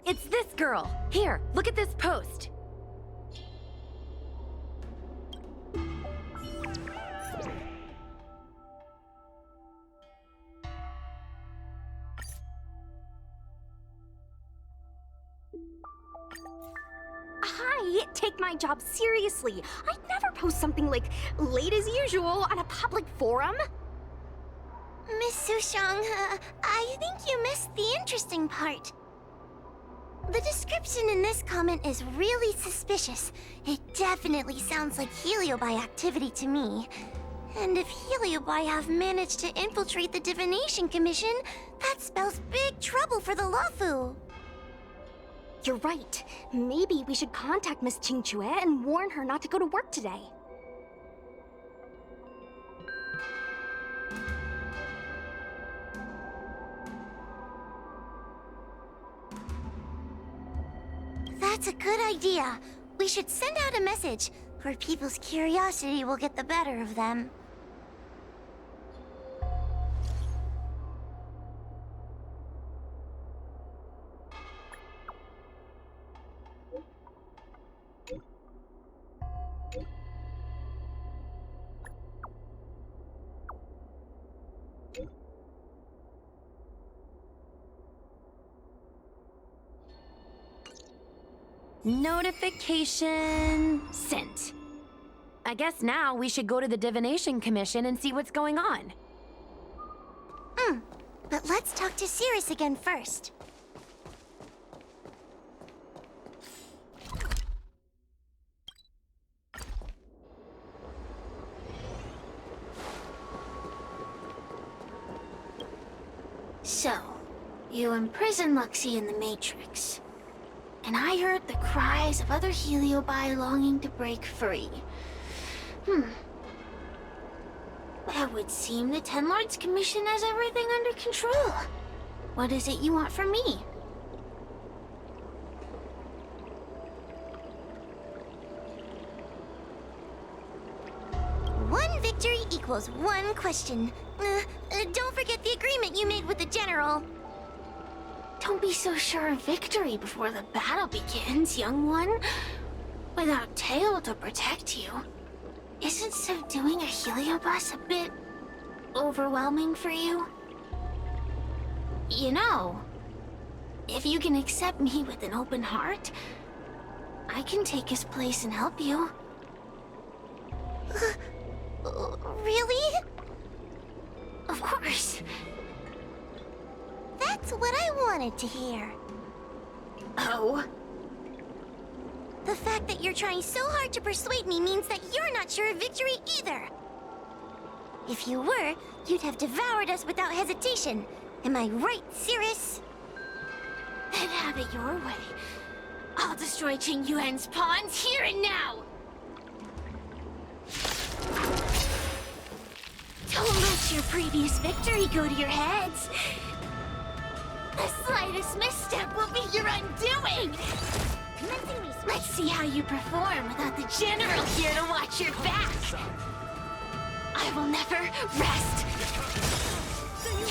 It's this girl. Here, look at this post. Hi, take my job seriously. I'd never post something like late as usual on a public forum. Miss Sushang, I think you missed the interesting part. The description in this comment is really suspicious. It definitely sounds like Heliobi activity to me. And if Heliobi have managed to infiltrate the Divination Commission, that spells big trouble for the Lofu. You're right. Maybe we should contact Miss Qingchue and warn her not to go to work today. That's a good idea. We should send out a message, or people's curiosity will get the better of them. Notification sent. I guess now we should go to the Divination Commission and see what's going on. But let's talk to Cirrus again first. So, you imprisoned Luxie in the Matrix. And I heard the cries of other Heliobi longing to break free. It would seem the Ten Lords Commission has everything under control. What is it you want from me? One victory equals one question. Don't forget the agreement you made with the General. Don't be so sure of victory before the battle begins, young one. Without Tail to protect you, isn't subduing a Heliobus a bit overwhelming for you? You know, if you can accept me with an open heart, I can take his place and help you. Really? Of course. That's what I wanted to hear. Oh? The fact that you're trying so hard to persuade me means that you're not sure of victory either. If you were, you'd have devoured us without hesitation. Am I right, Cirrus? Then have it your way. I'll destroy Qing Yuan's pawns here and now! Don't let your previous victory go to your heads. The slightest misstep will be your undoing! Let's see how you perform without the General here to watch your back! I will never rest!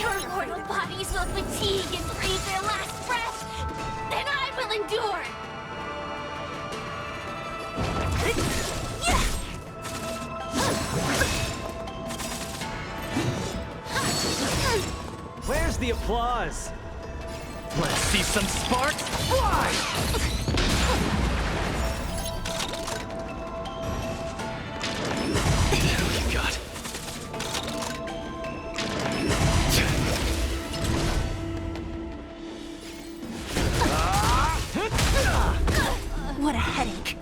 Your mortal bodies will fatigue and breathe their last breath! Then I will endure! Where's the applause? Let's see some sparks fly! God. What a headache.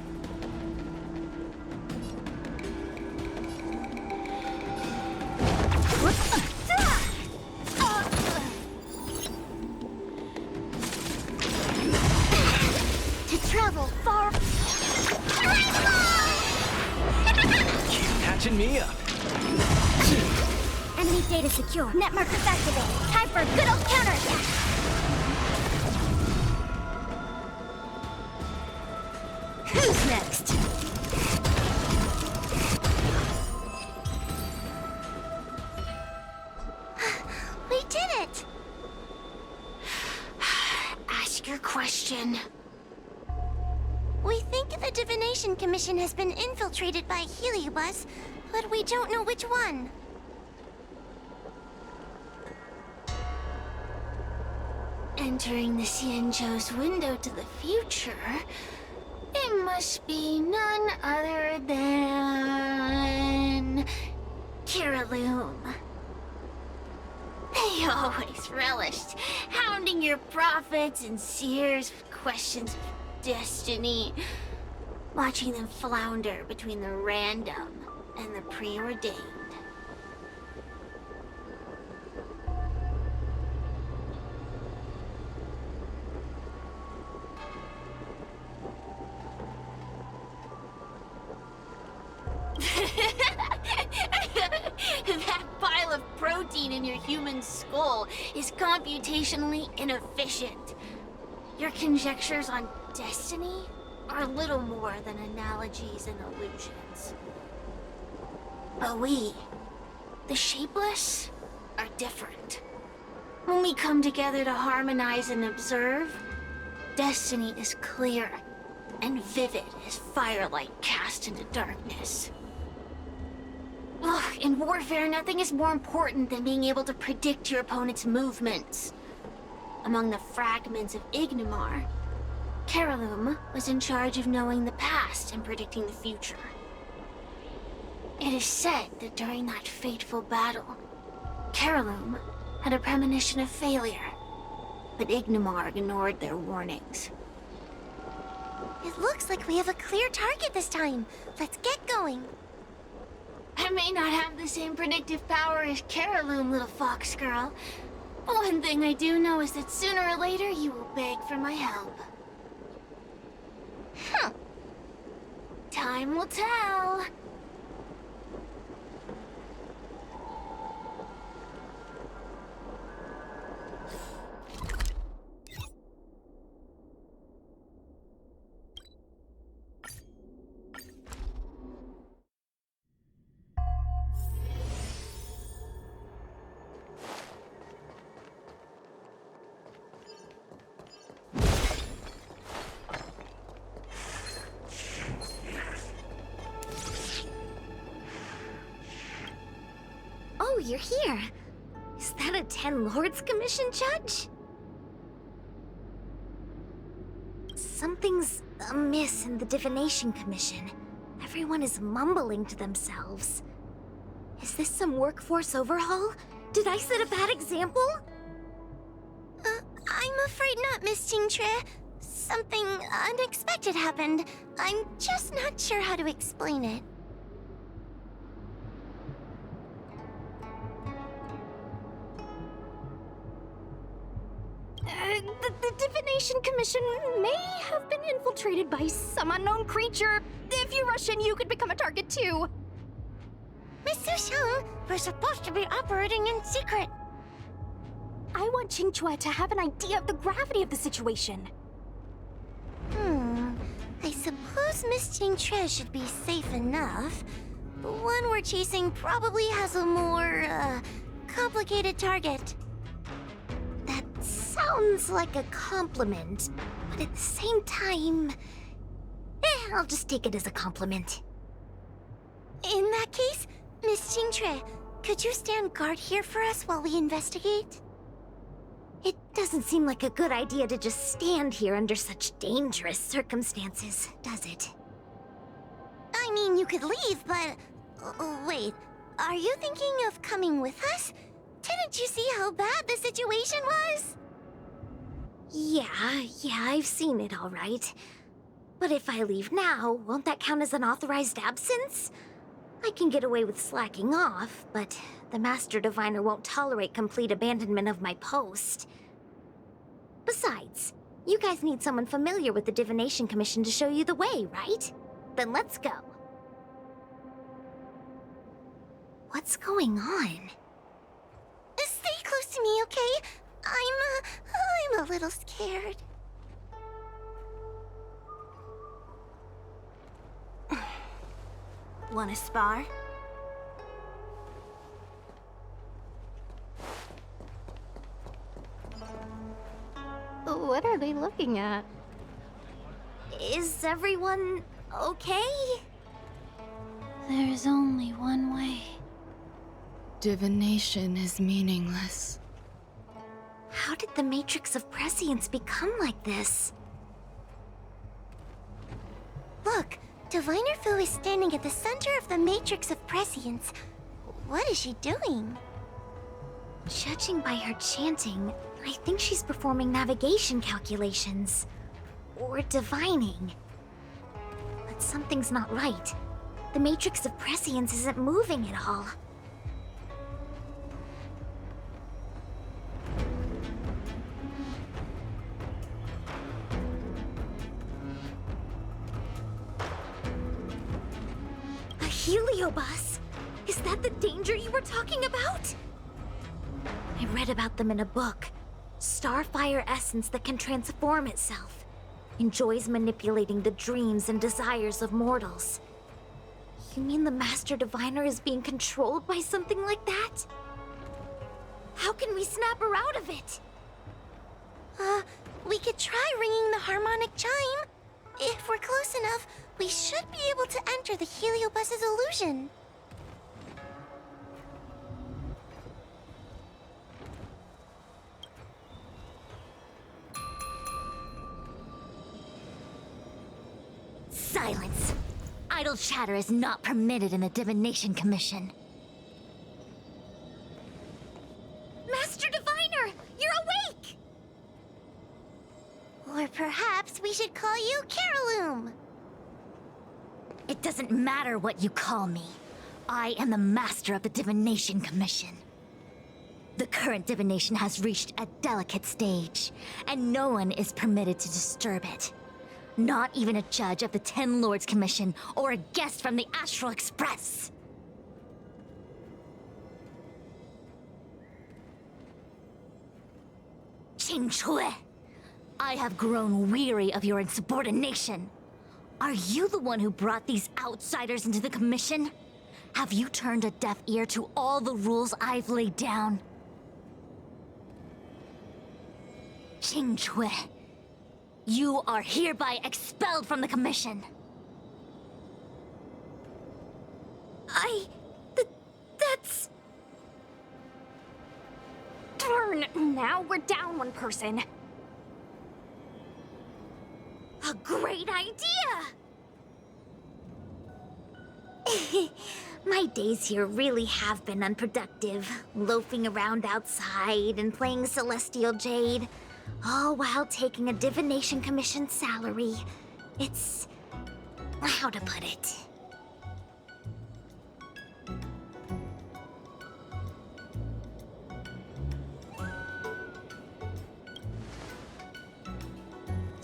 To travel far... Keep patching me up. Enemy data secure. Net markers activated. Time for a good old counterattack. Who's next? We did it! Ask your question. We think the Divination Commission has been infiltrated by Heliobus, but we don't know which one. Entering the Xianzhou's window to the future, it must be none other than... Kiraloom. They always relished hounding your prophets and seers with questions of destiny, watching them flounder between the random and the preordained. That pile of protein in your human skull is computationally inefficient. Your conjectures on destiny are little more than analogies and illusions. But we, the Shapeless, are different. When we come together to harmonize and observe, destiny is clear and vivid as firelight cast into darkness. Ugh, in warfare, nothing is more important than being able to predict your opponent's movements. Among the fragments of Ignimar, Kiraloom was in charge of knowing the past and predicting the future. It is said that during that fateful battle, Kiraloom had a premonition of failure, but Ignimar ignored their warnings. It looks like we have a clear target this time. Let's get going. I may not have the same predictive power as Kiraloom, little fox girl. But one thing I do know is that sooner or later you will beg for my help. Huh. Time will tell. Oh, you're here. Is that a 10 Lords Commission judge? Something's amiss in the Divination Commission. Everyone is mumbling to themselves. Is this some workforce overhaul? Did I set a bad example? I'm afraid not, Miss Jingtre. Something unexpected happened. I'm just not sure how to explain it. The Divination Commission may have been infiltrated by some unknown creature. If you rush in, you could become a target too. Miss Sushang, we're supposed to be operating in secret. I want Qingque to have an idea of the gravity of the situation. I suppose Miss Jingtre should be safe enough. The one we're chasing probably has a more, complicated target. That sounds like a compliment, but at the same time... I'll just take it as a compliment. In that case, Miss Jingtre, could you stand guard here for us while we investigate? It doesn't seem like a good idea to just stand here under such dangerous circumstances, does it? I mean, you could leave, but... wait, are you thinking of coming with us? Didn't you see how bad the situation was? Yeah, I've seen it all right. But if I leave now, won't that count as an authorized absence? I can get away with slacking off, but the Master Diviner won't tolerate complete abandonment of my post. Besides, you guys need someone familiar with the Divination Commission to show you the way, right? Then let's go. What's going on? Stay close to me, okay? I'm a little scared. Wanna spar? What are they looking at? Is everyone okay? There's only one way. Divination is meaningless. How did the Matrix of Prescience become like this? Look, Diviner Fu is standing at the center of the Matrix of Prescience. What is she doing? Judging by her chanting, I think she's performing navigation calculations. Or divining. But something's not right. The Matrix of Prescience isn't moving at all. A heliobus? Is that the danger you were talking about? I read about them in a book. Starfire essence that can transform itself. Enjoys manipulating the dreams and desires of mortals. You mean the Master Diviner is being controlled by something like that? How can we snap her out of it? We could try ringing the harmonic chime. If we're close enough, we should be able to enter the heliobus's illusion. Silence! Idle chatter is not permitted in the Divination Commission. Master Diviner, you're awake! Or perhaps we should call you Caroloom. It doesn't matter what you call me. I am the master of the Divination Commission. The current divination has reached a delicate stage, and no one is permitted to disturb it. Not even a judge of the Ten Lords Commission or a guest from the Astral Express. Qing Chui, I have grown weary of your insubordination. Are you the one who brought these outsiders into the commission? Have you turned a deaf ear to all the rules I've laid down? Qing Chui, you are hereby expelled from the commission. That's... Darn, now we're down one person. A great idea! My days here really have been unproductive, loafing around outside and playing Celestial Jade, all while taking a Divination Commission salary. It's... how to put it?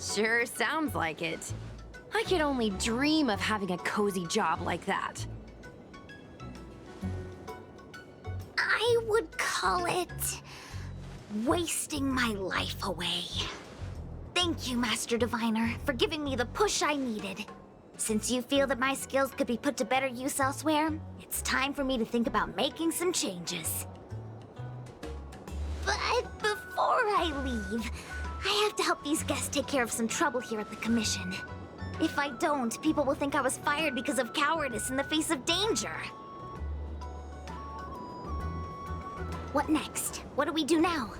Sure sounds like it. I could only dream of having a cozy job like that. I would call it... wasting my life away. Thank you, Master Diviner, for giving me the push I needed. Since you feel that my skills could be put to better use elsewhere, it's time for me to think about making some changes. But before I leave, I have to help these guests take care of some trouble here at the Commission. If I don't, people will think I was fired because of cowardice in the face of danger. What next? What do we do now?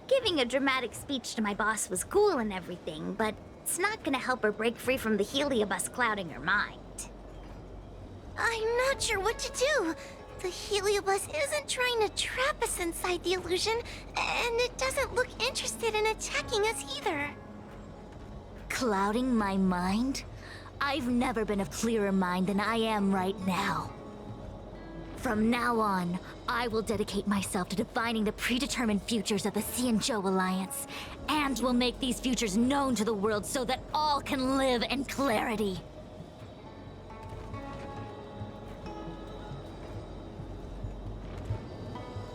Giving a dramatic speech to my boss was cool and everything, but it's not gonna help her break free from the heliobus clouding her mind. I'm not sure what to do. The heliobus isn't trying to trap us inside the illusion, and it doesn't look interested in attacking us either. Clouding my mind? I've never been of clearer mind than I am right now. From now on, I will dedicate myself to defining the predetermined futures of the Xianzhou Alliance, and will make these futures known to the world so that all can live in clarity.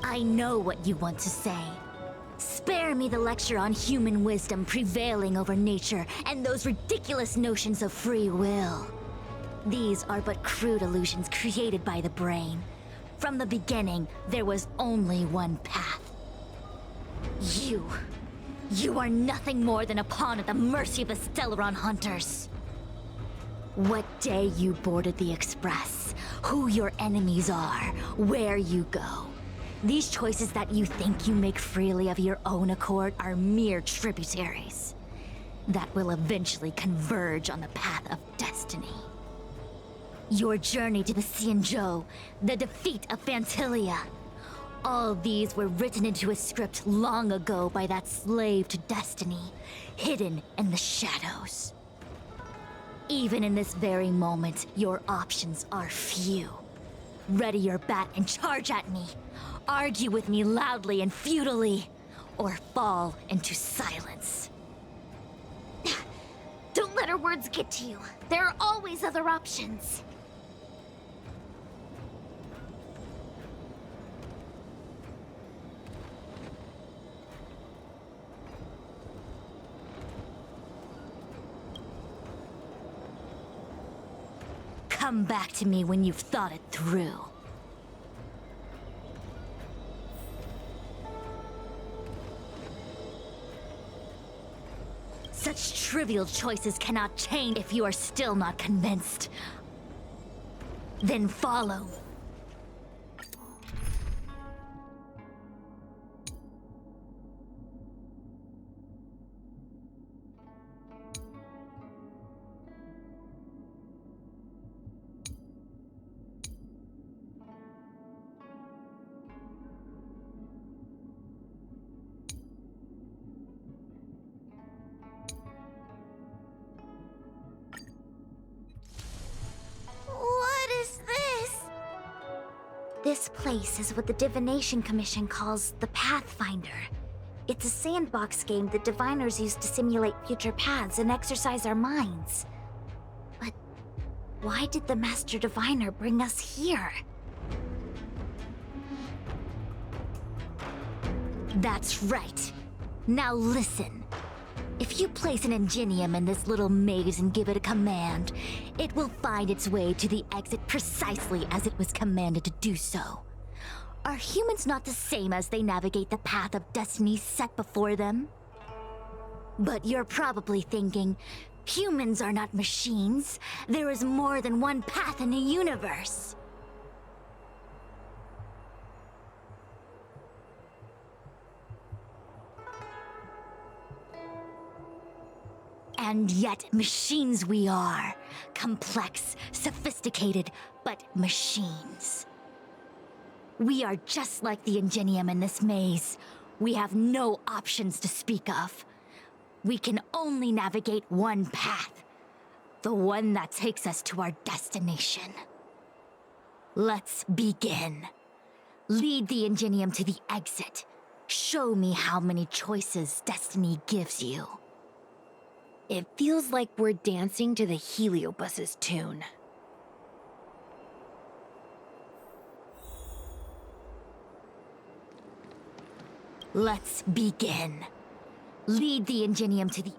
I know what you want to say. Spare me the lecture on human wisdom prevailing over nature and those ridiculous notions of free will. These are but crude illusions created by the brain. From the beginning, there was only one path. You. You are nothing more than a pawn at the mercy of the Stellaron hunters. What day you boarded the Express, who your enemies are, where you go. These choices that you think you make freely of your own accord are mere tributaries that will eventually converge on the path of destiny. Your journey to the Xianzhou, the defeat of Phantilia, all these were written into a script long ago by that slave to destiny, hidden in the shadows. Even in this very moment, your options are few. Ready your bat and charge at me. Argue with me loudly and futilely, or fall into silence. Don't let her words get to you. There are always other options. Come back to me when you've thought it through. Such trivial choices cannot change if you are still not convinced. Then follow. This place is what the Divination Commission calls the Pathfinder. It's a sandbox game that diviners use to simulate future paths and exercise our minds. But why did the Master Diviner bring us here? That's right. Now listen. If you place an ingenium in this little maze and give it a command, it will find its way to the exit precisely as it was commanded to do so. Are humans not the same as they navigate the path of destiny set before them? But you're probably thinking, humans are not machines. There is more than one path in the universe. And yet, machines we are. Complex, sophisticated, but machines. We are just like the ingenium in this maze. We have no options to speak of. We can only navigate one path. The one that takes us to our destination. Let's begin. Lead the ingenium to the exit. Show me how many choices destiny gives you. It feels like we're dancing to the Heliobus's tune. Let's begin. Lead the ingenium to the...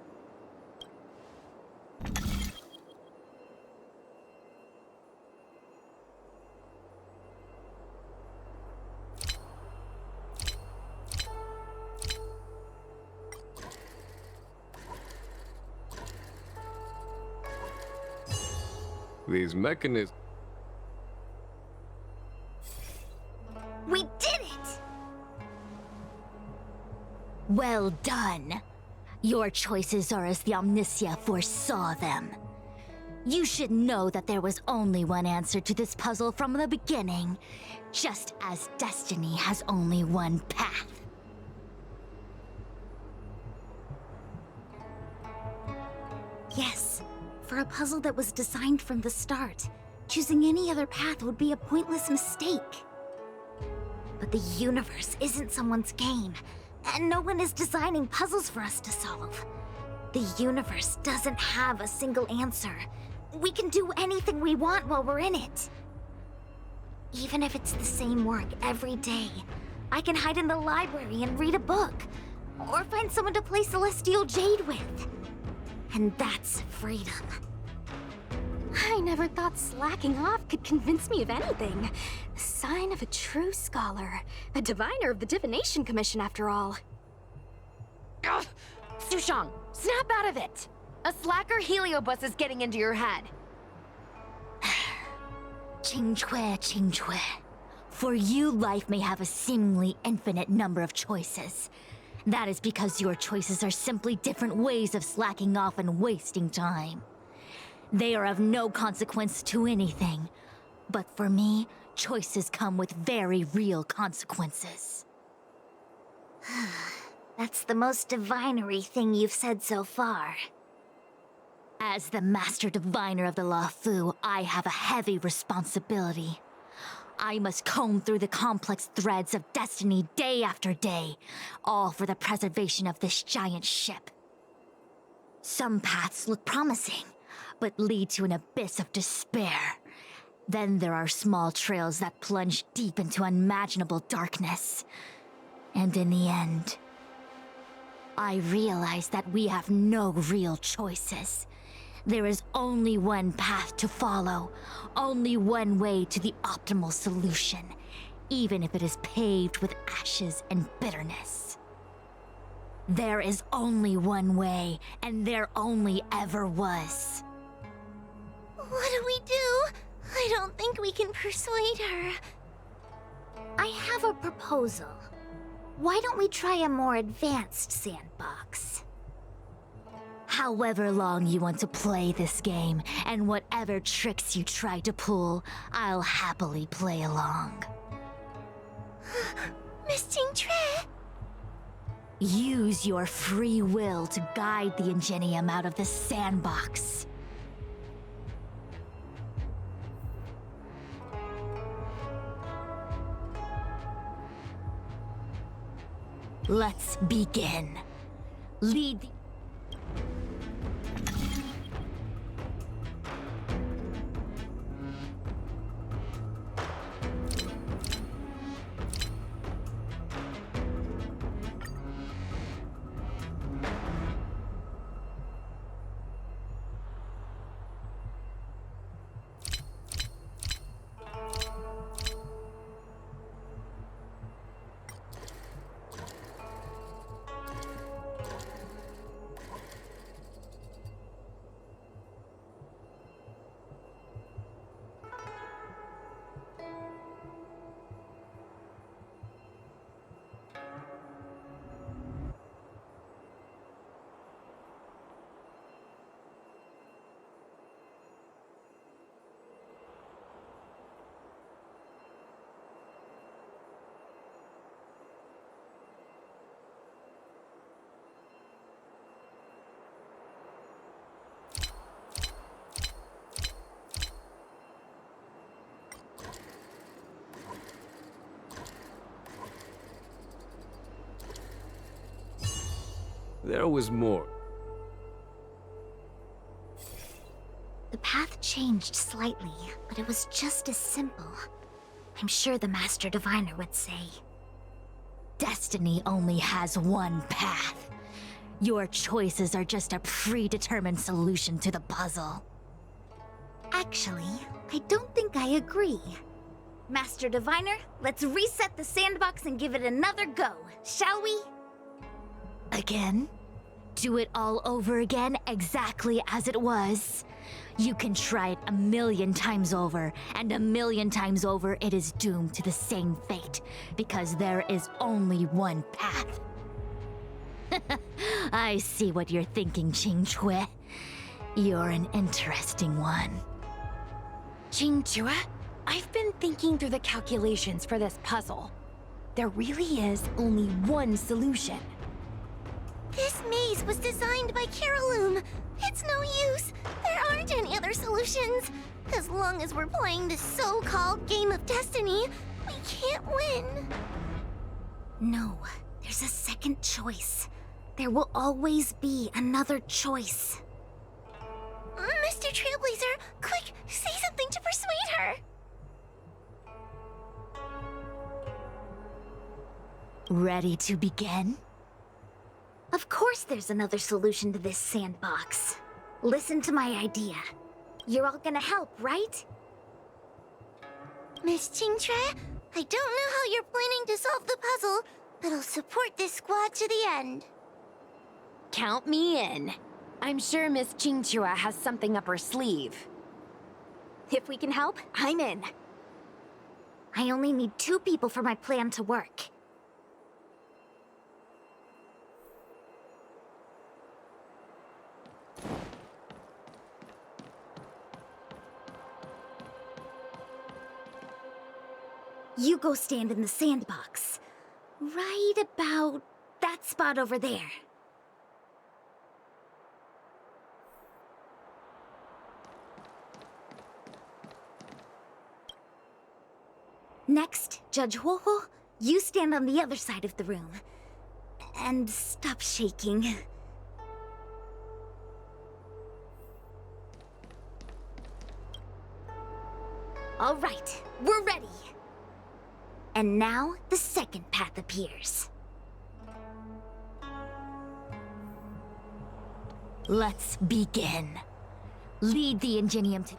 These mechanisms... We did it! Well done. Your choices are as the Omniscia foresaw them. You should know that there was only one answer to this puzzle from the beginning, just as destiny has only one path. Yes, for a puzzle that was designed from the start, choosing any other path would be a pointless mistake. But the universe isn't someone's game, and no one is designing puzzles for us to solve. The universe doesn't have a single answer. We can do anything we want while we're in it. Even if it's the same work every day, I can hide in the library and read a book, or find someone to play Celestial Jade with. And that's freedom. I never thought slacking off could convince me of anything. Sign of a true scholar. A diviner of the Divination Commission, after all. Ugh! Sushang, snap out of it! A slacker heliobus is getting into your head. Qingque. For you, life may have a seemingly infinite number of choices. That is because your choices are simply different ways of slacking off and wasting time. They are of no consequence to anything. But for me, choices come with very real consequences. That's the most divinery thing you've said so far. As the Master Diviner of the Lofu, I have a heavy responsibility. I must comb through the complex threads of destiny day after day, all for the preservation of this giant ship. Some paths look promising, but lead to an abyss of despair. Then there are small trails that plunge deep into unimaginable darkness. And in the end, I realize that we have no real choices. There is only one path to follow, only one way to the optimal solution, even if it is paved with ashes and bitterness. There is only one way, and there only ever was. What do we do? I don't think we can persuade her. I have a proposal. Why don't we try a more advanced sandbox? However long you want to play this game, and whatever tricks you try to pull, I'll happily play along. Miss Qingque? Use your free will to guide the Ingenium out of the sandbox. Let's begin. Lead the... There was more. The path changed slightly, but it was just as simple. I'm sure the Master Diviner would say. Destiny only has one path. Your choices are just a predetermined solution to the puzzle. Actually, I don't think I agree. Master Diviner, let's reset the sandbox and give it another go, shall we? Again? Do it all over again exactly as it was? You can try it 1,000,000 times over, and 1,000,000 times over it is doomed to the same fate, because there is only one path. I see what you're thinking, Qingque. You're an interesting one. Qingque, I've been thinking through the calculations for this puzzle. There really is only one solution. This maze was designed by Caroloom. It's no use. There aren't any other solutions. As long as we're playing this so-called game of destiny, we can't win. No, there's a second choice. There will always be another choice. Mr. Trailblazer, quick, say something to persuade her. Ready to begin? Of course there's another solution to this sandbox. Listen to my idea. You're all gonna help, right? Miss Qingque, I don't know how you're planning to solve the puzzle, but I'll support this squad to the end. Count me in. I'm sure Miss Chingchua has something up her sleeve. If we can help, I'm in. I only need 2 people for my plan to work. You go stand in the sandbox. Right about that spot over there. Next, Judge Huohuo, you stand on the other side of the room. And stop shaking. All right, we're ready. And now, the second path appears. Let's begin. Lead the Ingenium to...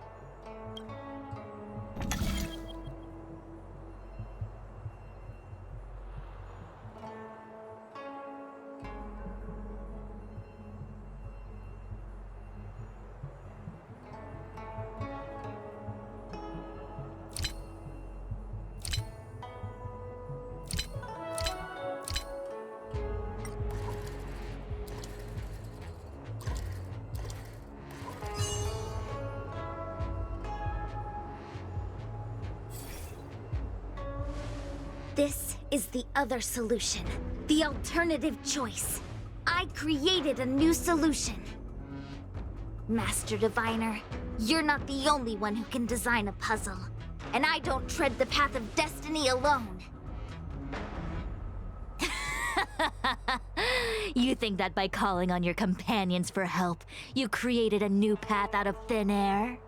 This is the other solution. The alternative choice. I created a new solution. Master Diviner, you're not the only one who can design a puzzle. And I don't tread the path of destiny alone. You think that by calling on your companions for help, you created a new path out of thin air?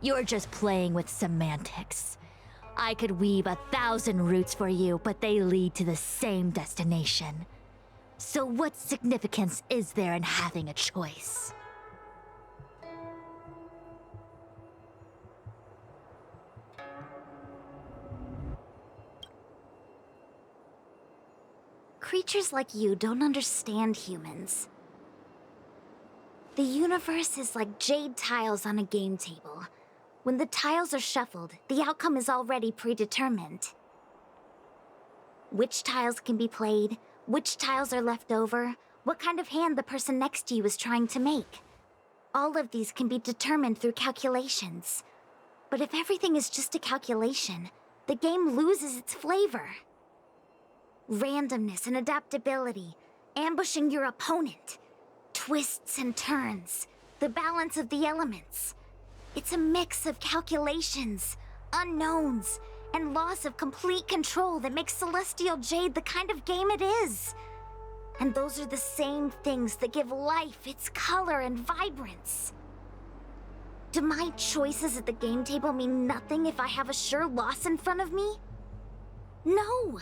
You're just playing with semantics. I could weave 1,000 routes for you, but they lead to the same destination. So what significance is there in having a choice? Creatures like you don't understand humans. The universe is like jade tiles on a game table. When the tiles are shuffled, the outcome is already predetermined. Which tiles can be played, which tiles are left over, what kind of hand the person next to you is trying to make. All of these can be determined through calculations. But if everything is just a calculation, the game loses its flavor. Randomness and adaptability, ambushing your opponent, twists and turns, the balance of the elements. It's a mix of calculations, unknowns, and loss of complete control that makes Celestial Jade the kind of game it is. And those are the same things that give life its color and vibrance. Do my choices at the game table mean nothing if I have a sure loss in front of me? No!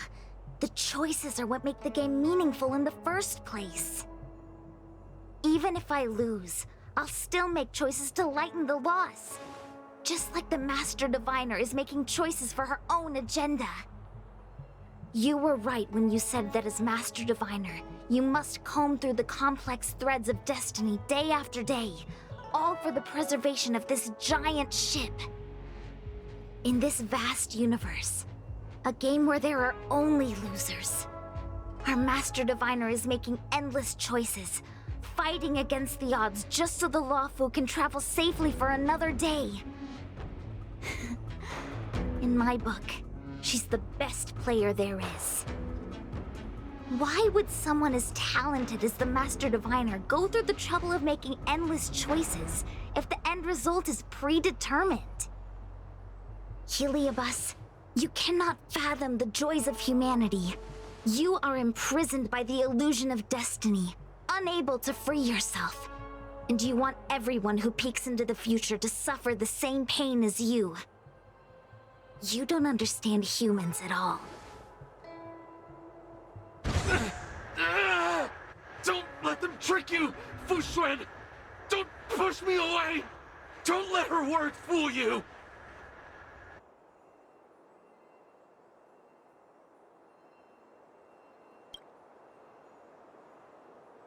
The choices are what make the game meaningful in the first place. Even if I lose, I'll still make choices to lighten the loss. Just like the Master Diviner is making choices for her own agenda. You were right when you said that as Master Diviner, you must comb through the complex threads of destiny day after day, all for the preservation of this giant ship. In this vast universe, a game where there are only losers, our Master Diviner is making endless choices, fighting against the odds just so the Lawfu can travel safely for another day. In my book, she's the best player there is. Why would someone as talented as the Master Diviner go through the trouble of making endless choices if the end result is predetermined? Heliobus, you cannot fathom the joys of humanity. You are imprisoned by the illusion of destiny, unable to free yourself. And you want everyone who peeks into the future to suffer the same pain as you. You don't understand humans at all. Don't let them trick you, Fu Xuan! Don't push me away! Don't let her words fool you!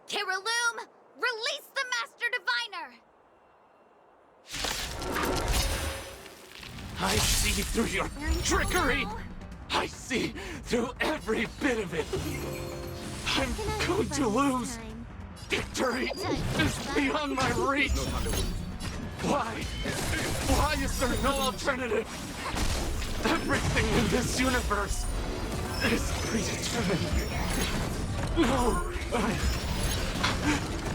Carolina! I see through your trickery! I see through every bit of it! I'm going to lose! Victory is beyond my reach! Why? Why is there no alternative? Everything in this universe is predetermined. No,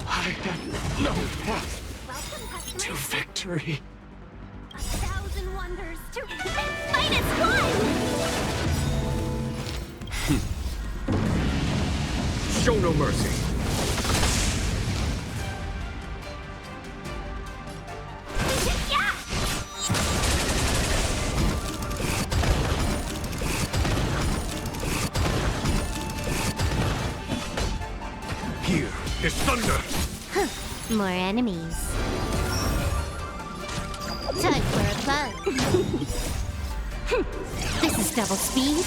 I have no path to victory. 1,000 wonders to fight its one! Show no mercy. Here is thunder. More enemies. Time for a plunge. This is double speed.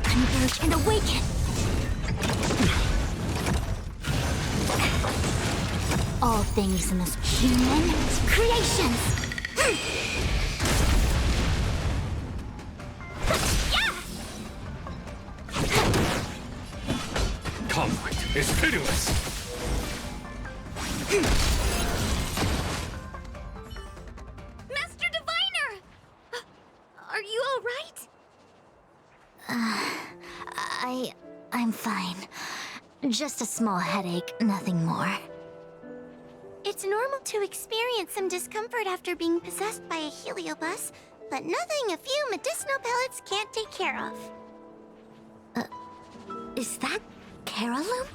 Converge and awaken. All things in this human creations. Conflict is pitiless. Master Diviner! Are you all right? I'm fine. Just a small headache, nothing more. It's normal to experience some discomfort after being possessed by a heliobus, but nothing a few medicinal pellets can't take care of. Is that Carolum?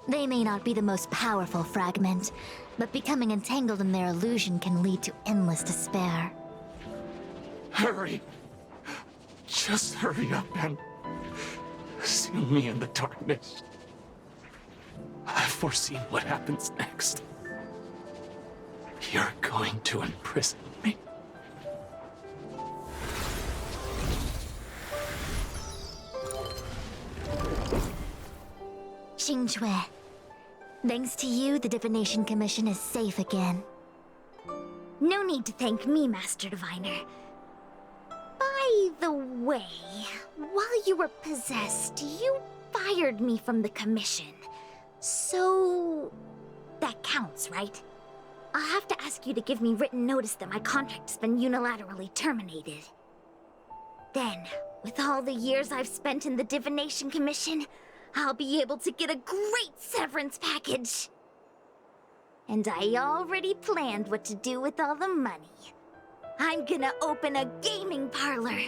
They may not be the most powerful fragment, but becoming entangled in their illusion can lead to endless despair. Hurry! Just hurry up and seal me in the darkness. I've foreseen what happens next. You're going to imprison me. Xingque, thanks to you, the Divination Commission is safe again. No need to thank me, Master Diviner. By the way, while you were possessed, you fired me from the commission. So... that counts, right? I'll have to ask you to give me written notice that my contract's been unilaterally terminated. Then, with all the years I've spent in the Divination Commission, I'll be able to get a great severance package. And I already planned what to do with all the money. I'm gonna open a gaming parlor,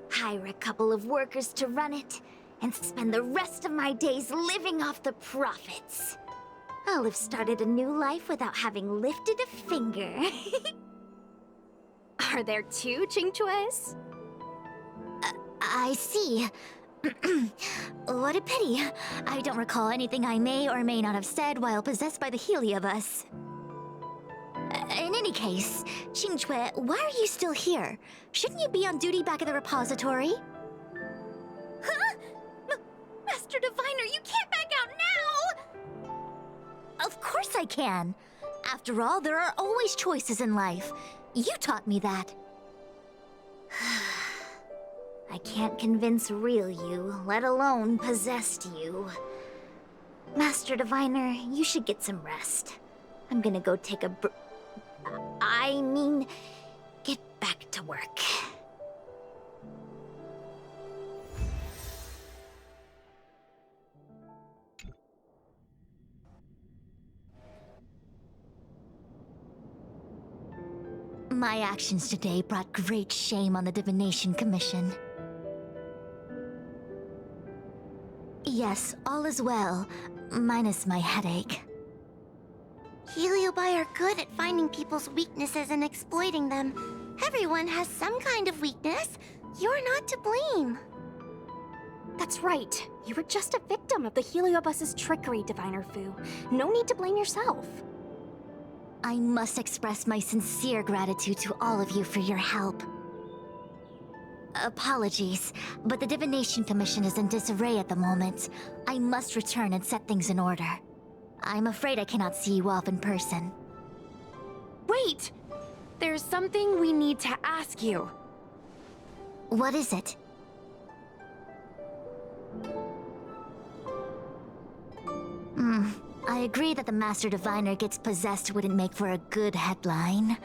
hire a couple of workers to run it, and spend the rest of my days living off the profits. I'll have started a new life without having lifted a finger. Are there two Xingques? I see. What a pity. I don't recall anything I may or may not have said while possessed by the Heliobus. In any case, Xingque, why are you still here? Shouldn't you be on duty back at the repository? Huh? Master Diviner, you can't back out now! Of course I can. After all, there are always choices in life. You taught me that. I can't convince real you, let alone possessed you. Master Diviner, you should get some rest. I'm gonna go take a get back to work. My actions today brought great shame on the Divination Commission. Yes, all is well, minus my headache. Heliobi are good at finding people's weaknesses and exploiting them. Everyone has some kind of weakness. You're not to blame. That's right. You were just a victim of the Heliobus's trickery, Diviner Fu. No need to blame yourself. I must express my sincere gratitude to all of you for your help. Apologies, but the Divination Commission is in disarray at the moment. I must return and set things in order. I'm afraid I cannot see you off in person. Wait! There's something we need to ask you. What is it? I agree that the Master Diviner gets possessed wouldn't make for a good headline.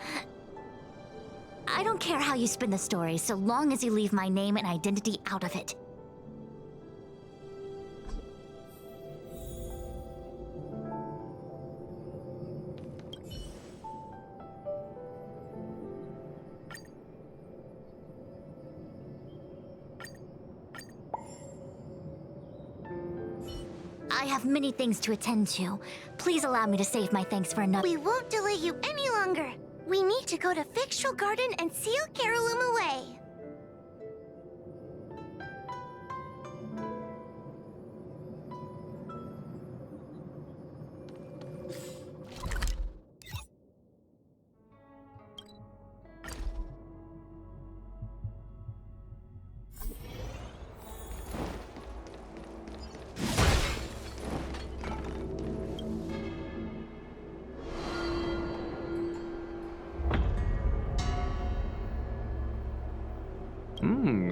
I don't care how you spin the story, so long as you leave my name and identity out of it. I have many things to attend to. Please allow me to save my thanks for another. We won't delay you any longer. We need to go to Fictional Garden and seal Carolum away.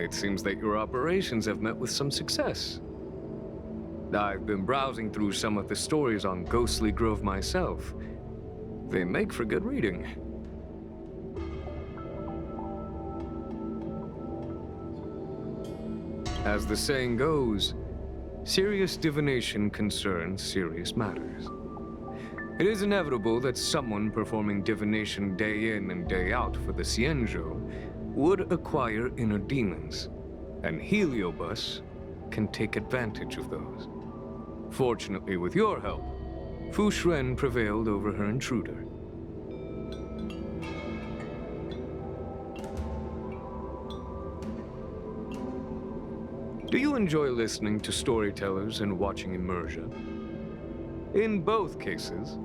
It seems that your operations have met with some success. I've been browsing through some of the stories on Ghostly Grove myself. They make for good reading. As the saying goes, serious divination concerns serious matters. It is inevitable that someone performing divination day in and day out for the Xianzhou would acquire inner demons, and Heliobus can take advantage of those. Fortunately, with your help, Fu Shren prevailed over her intruder. Do you enjoy listening to storytellers and watching immersion? In both cases,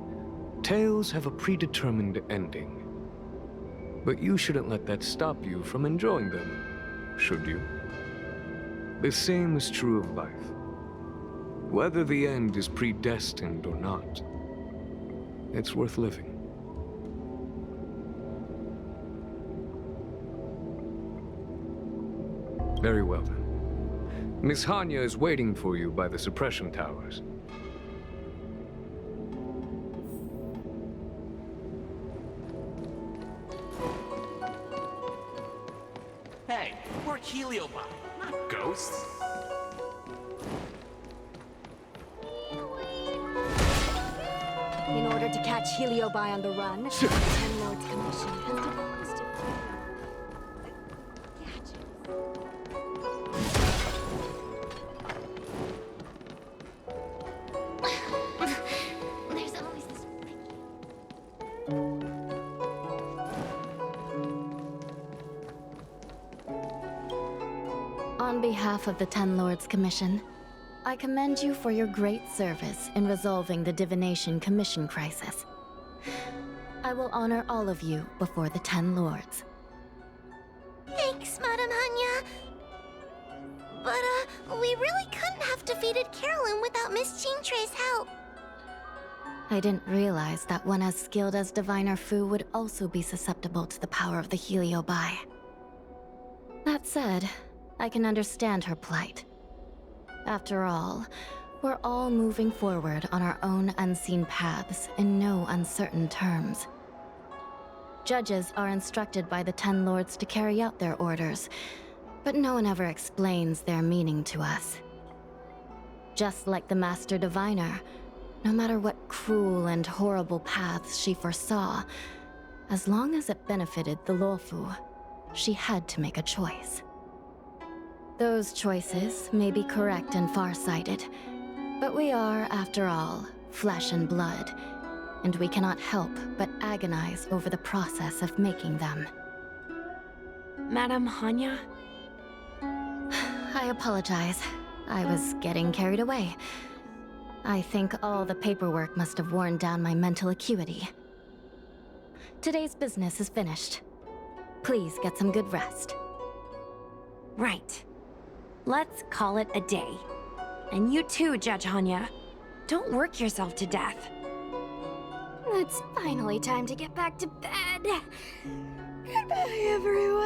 tales have a predetermined ending. But you shouldn't let that stop you from enjoying them, should you? The same is true of life. Whether the end is predestined or not, it's worth living. Very well then. Miss Hanya is waiting for you by the suppression towers. Hey, we're Heliobi, not ghosts. In order to catch Heliobi on the run, the Ten Lords Commission has devised a There's always this. On behalf of the Ten Lords Commission, I commend you for your great service in resolving the Divination Commission crisis. I will honor all of you before the Ten Lords. Thanks, Madame Hanya. But, we really couldn't have defeated Carolyn without Miss Chingtre's help. I didn't realize that one as skilled as Diviner Fu would also be susceptible to the power of the Heliobi. That said, I can understand her plight. After all, we're all moving forward on our own unseen paths in no uncertain terms. Judges are instructed by the Ten Lords to carry out their orders, but no one ever explains their meaning to us. Just like the Master Diviner, no matter what cruel and horrible paths she foresaw, as long as it benefited the Lofu, she had to make a choice. Those choices may be correct and far-sighted, but we are, after all, flesh and blood, and we cannot help but agonize over the process of making them. Madame Hanya? I apologize. I was getting carried away. I think all the paperwork must have worn down my mental acuity. Today's business is finished. Please get some good rest. Right. Let's call it a day. And you too, Judge Hanya. Don't work yourself to death. It's finally time to get back to bed. Goodbye, everyone.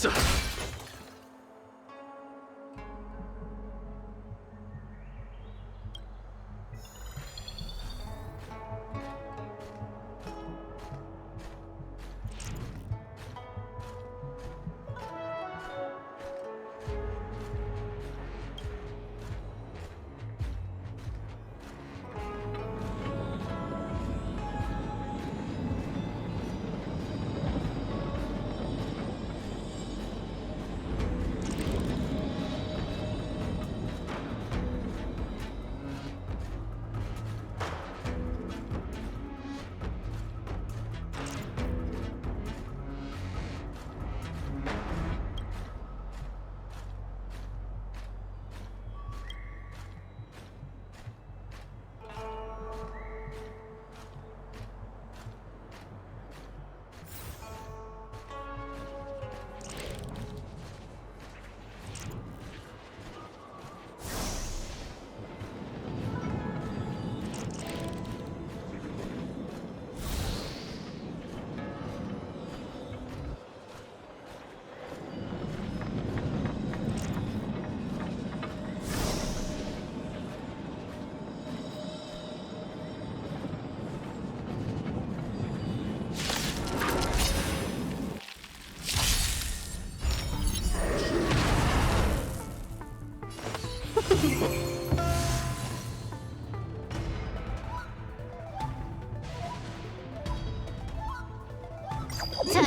Time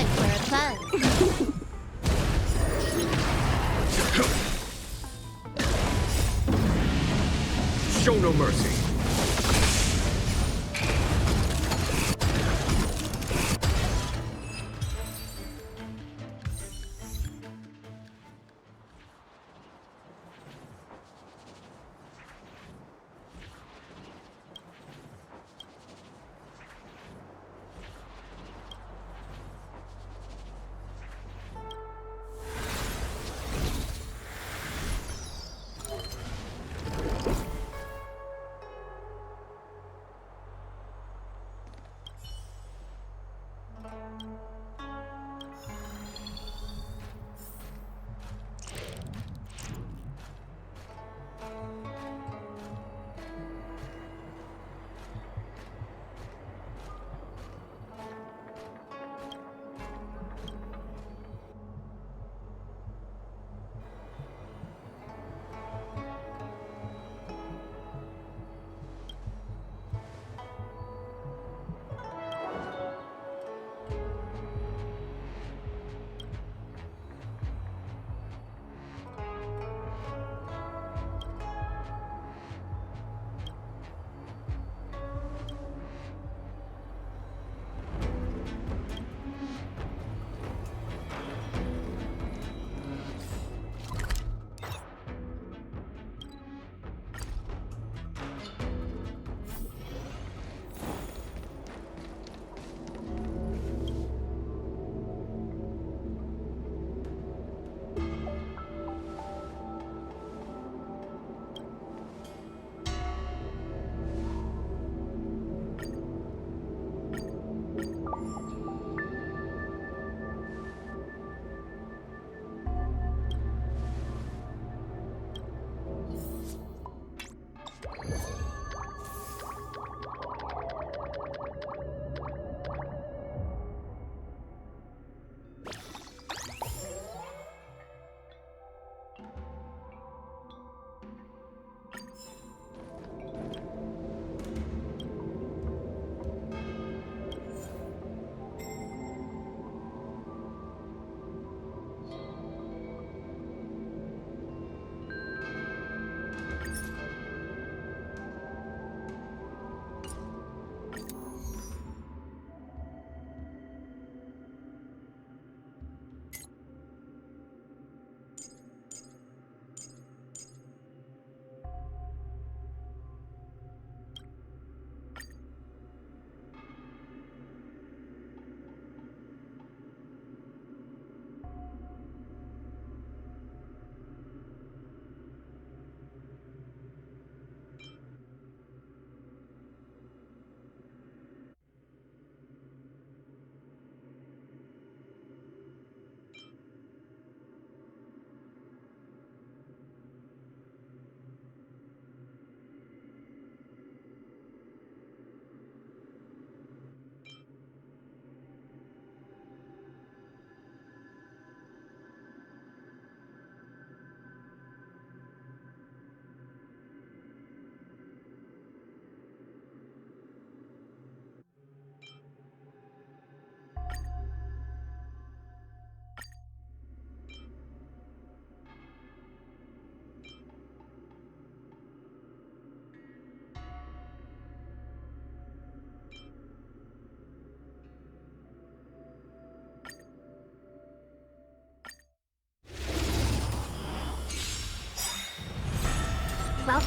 for a buzz. Show no mercy.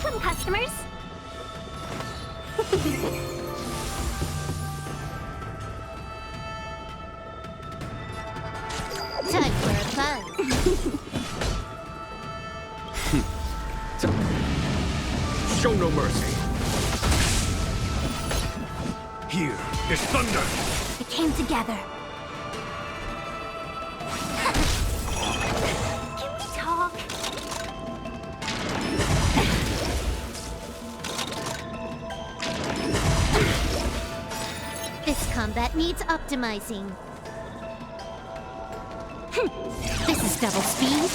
Welcome, customers. Time for a fun. Show no mercy. Here is thunder. It came together. Can we talk? This combat needs optimizing. This is double speed.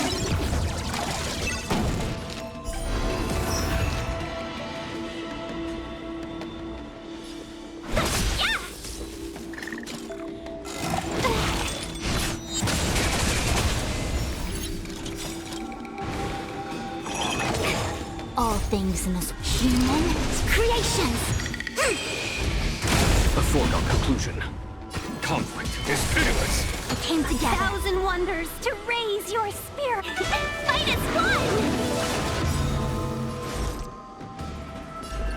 All things in this human creations. A foregone conclusion. Conflict is pitiless. It came together. 1,000 wonders to raise your spirit and fight as one!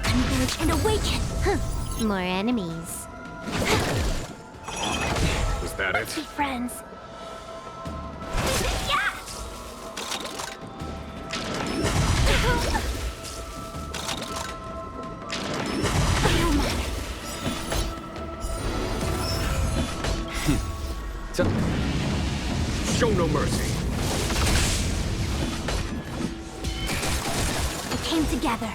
Converge and awaken. More enemies. Was that it? Be friends. Show no mercy. It came together.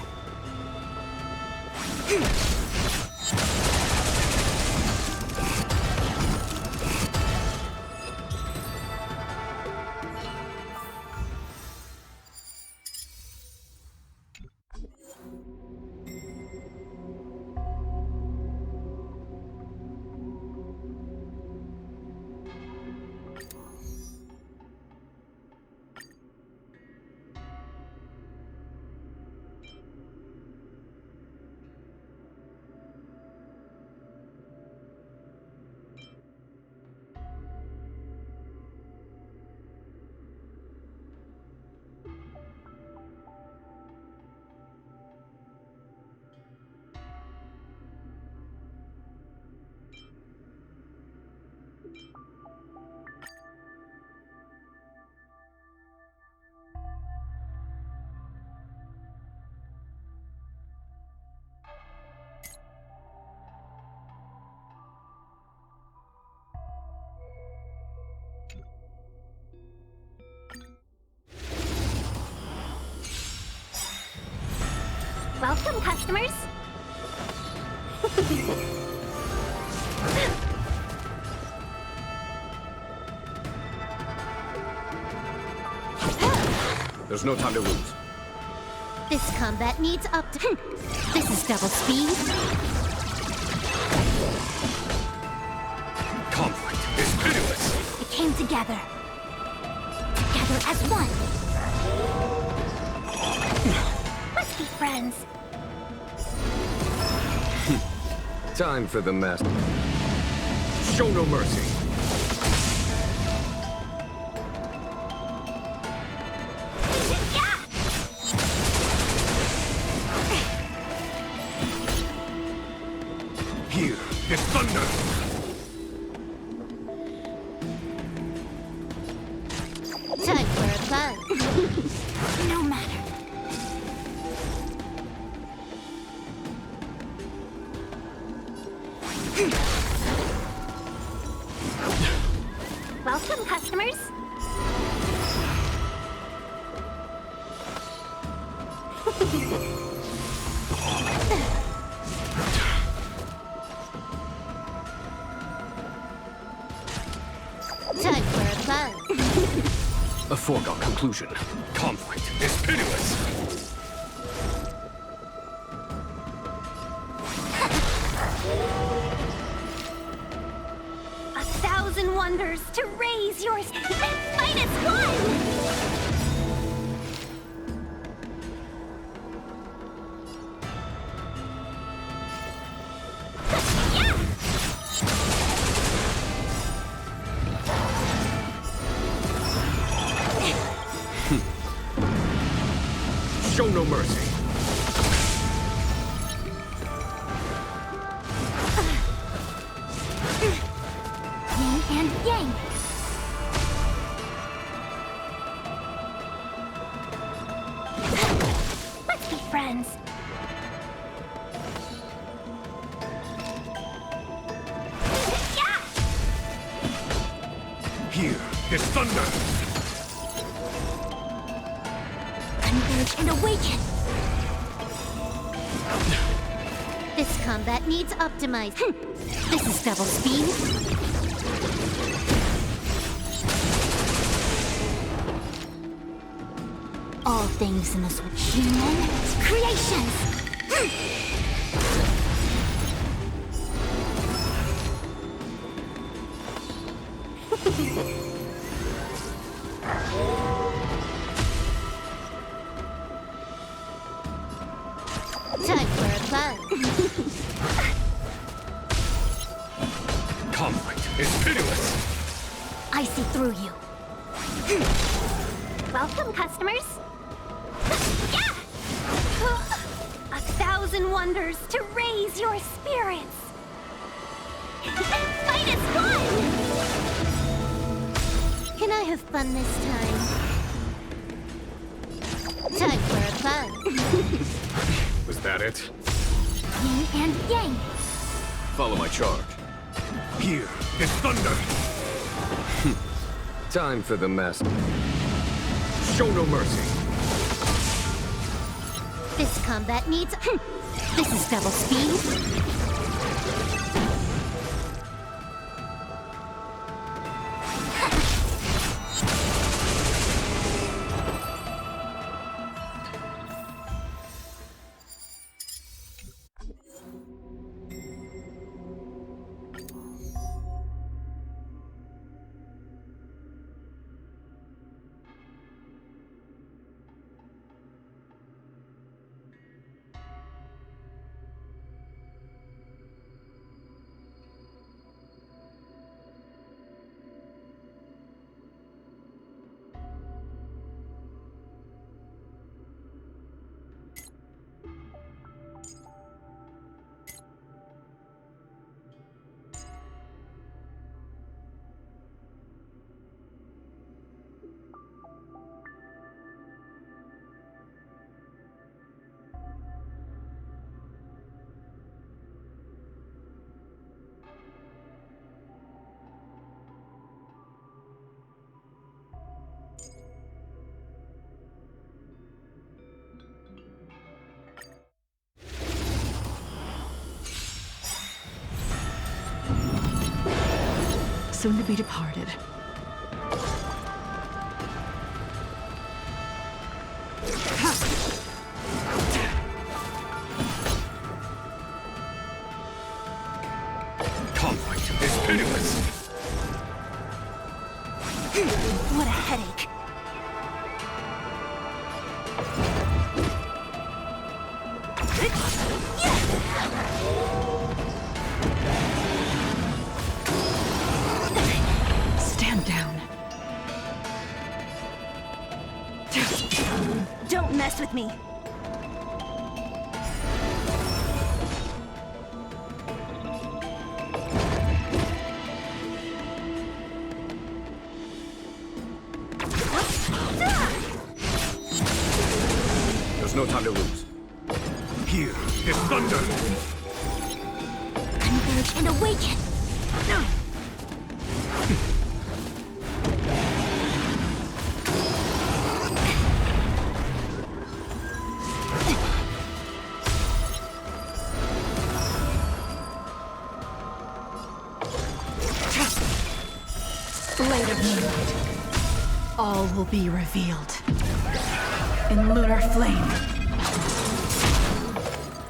Welcome, customers. There's no time to lose. This combat needs This is double speed. Conflict is pitiless. It came together. Together as one. Let's be friends. Time for the master. Show no mercy. Here is thunder. Time for a fun. No matter. Welcome, customers. Time for a fun. A foregone conclusion. Conflict is pitiless. A 1,000 wonders to raise yours and fight as one! Show no mercy. and yang. Let's be friends. Here is thunder! Converge and awaken. This combat needs optimized. This is double speed. All things in this world. Human creations. Time for a fun. Conflict is pitiless! I see through you. Welcome, customers. Yeah! 1,000 wonders to raise your spirits. Fight is fun! Can I have fun this time? Time for a fun. Was that it? Yin and yang. Follow my charge. Here is thunder! Time for the master. Show no mercy! This combat needs... This is double speed. Soon to be departed. Conflict is pitiless! What a headache. Stand down. Don't mess with me. There's no time to lose. Here is thunder! Converge and awaken. Blade of moonlight. All will be revealed. In lunar flame.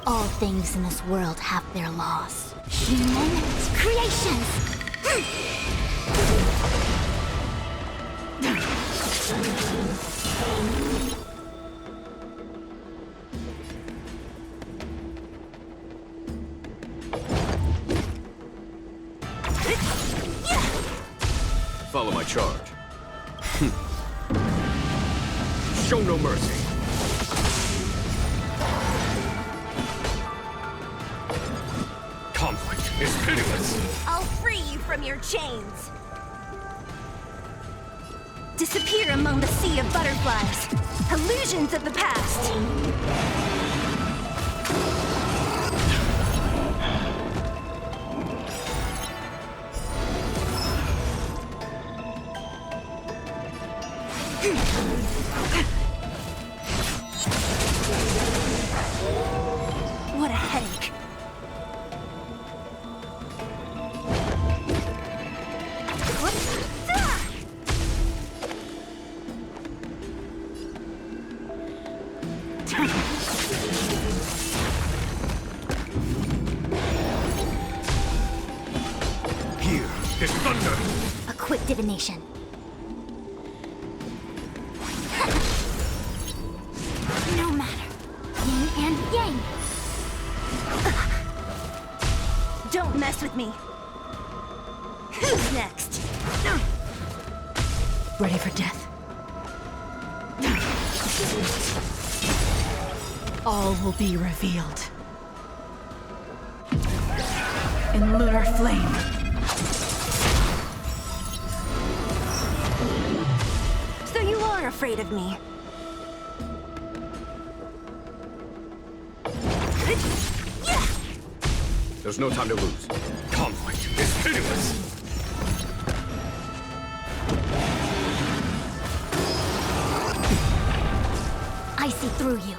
All things in this world have their laws. Human creations. Follow my charge. Show no mercy. Conflict is pitiless. I'll free you from your chains. Disappear among the sea of butterflies. Illusions of the past. What a headache. Here is thunder. A quick divination. No matter. Yin and yang. Don't mess with me. Who's next? Ready for death? All will be revealed. In lunar flame. So you are afraid of me. There's no time to lose. Conflict is pitiless. I see through you.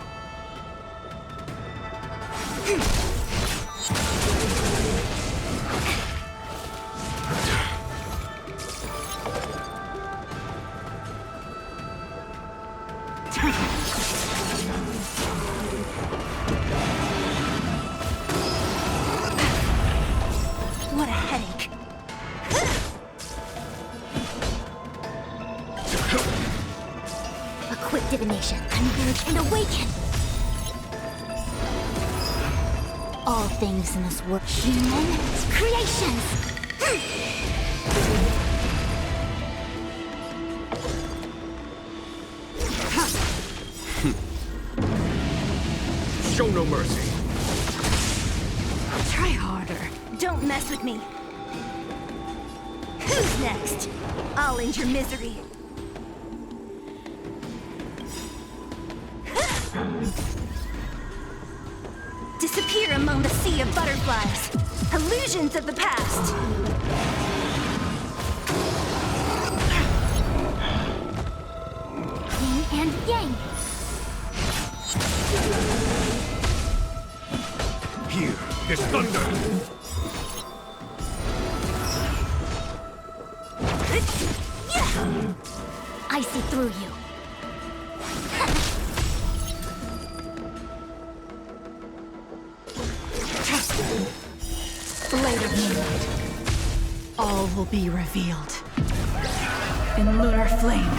What a headache. A quick divination. Converge and awaken. All things in this world. Human creations. Show no mercy. Try harder. Don't mess with me. Who's next? I'll end your misery. Disappear among the sea of butterflies. Illusions of the past. Yin and yang. Here is thunder. I see through you. Blade of moonlight. All will be revealed. In lunar flame.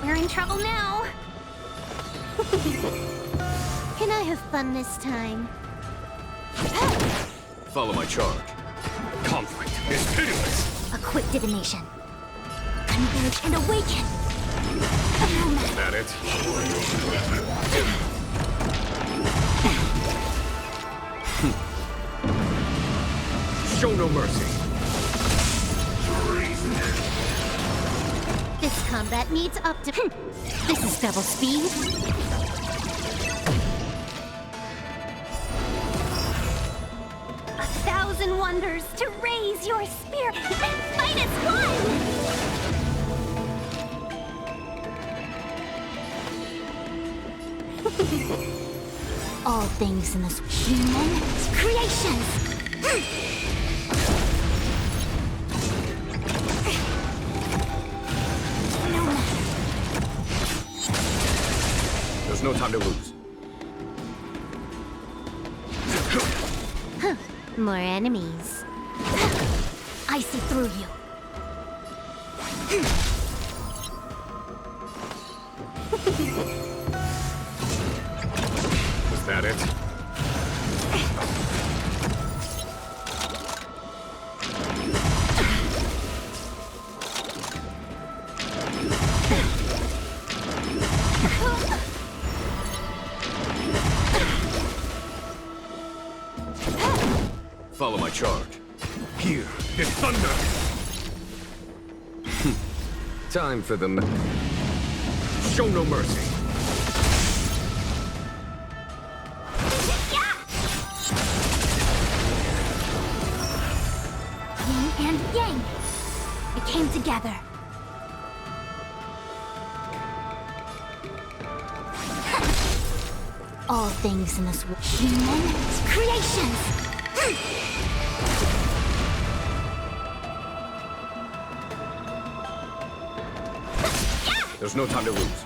We're in trouble now. Can I have fun this time? Follow my charge. Conflict is pitiless. A quick divination. Converge and awaken. No matter. That it? Show no mercy. This combat needs up to. This is double speed. 1,000 wonders to raise your spirit and fight as one! All things in this human creations. No matter. There's no time to lose. More enemies. I see through you. Was that it? Follow my charge. Here is thunder! Time for the... Show no mercy! Yin and yang. It came together. All things in this world. Human creations. There's no time to lose.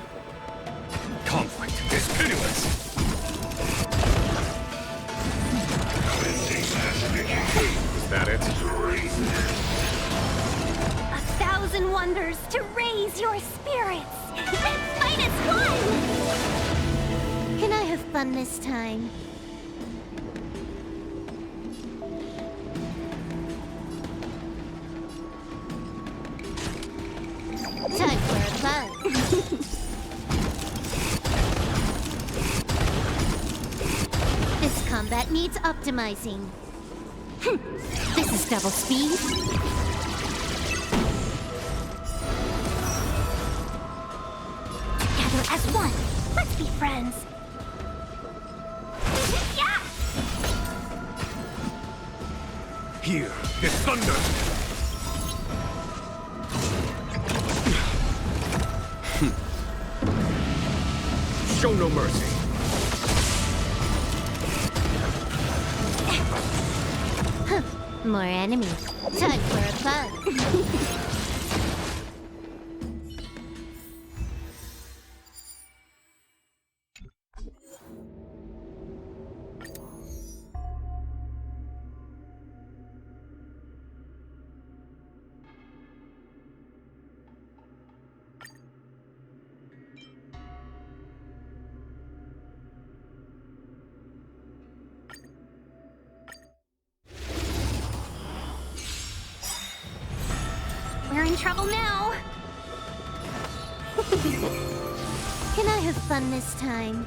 Conflict is pitiless! Is that it? 1,000 wonders to raise your spirits. Fight as one. Can I have fun this time? Time for a fun. This combat needs optimizing. This is double speed. Together as one. Let's be friends. Here is thunder! Show no mercy! More enemies. Time for a fun. We're in trouble now. Can I have fun this time?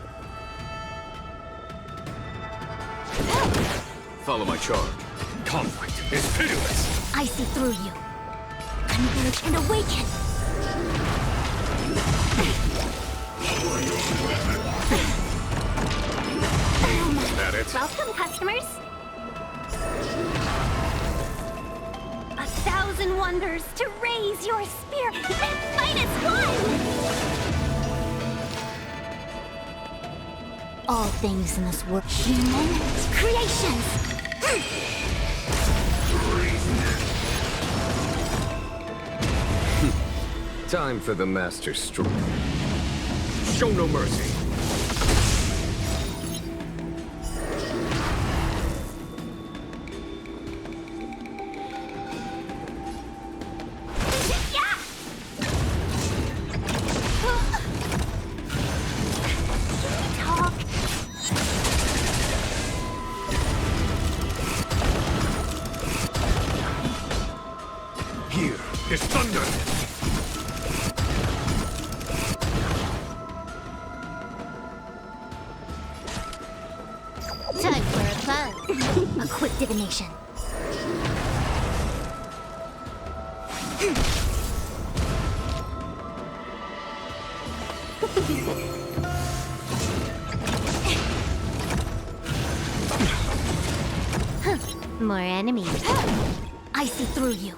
Follow my charge. Conflict is pitiless! I see through you. Converge and awaken. Is that it? Welcome, customers. 1,000 wonders to raise your spirit. Fight as one. All things in this world. Human creations. Time for the master stroke. Show no mercy! Here is thunder! Time for a fun. A quick divination. More enemies. I see through you.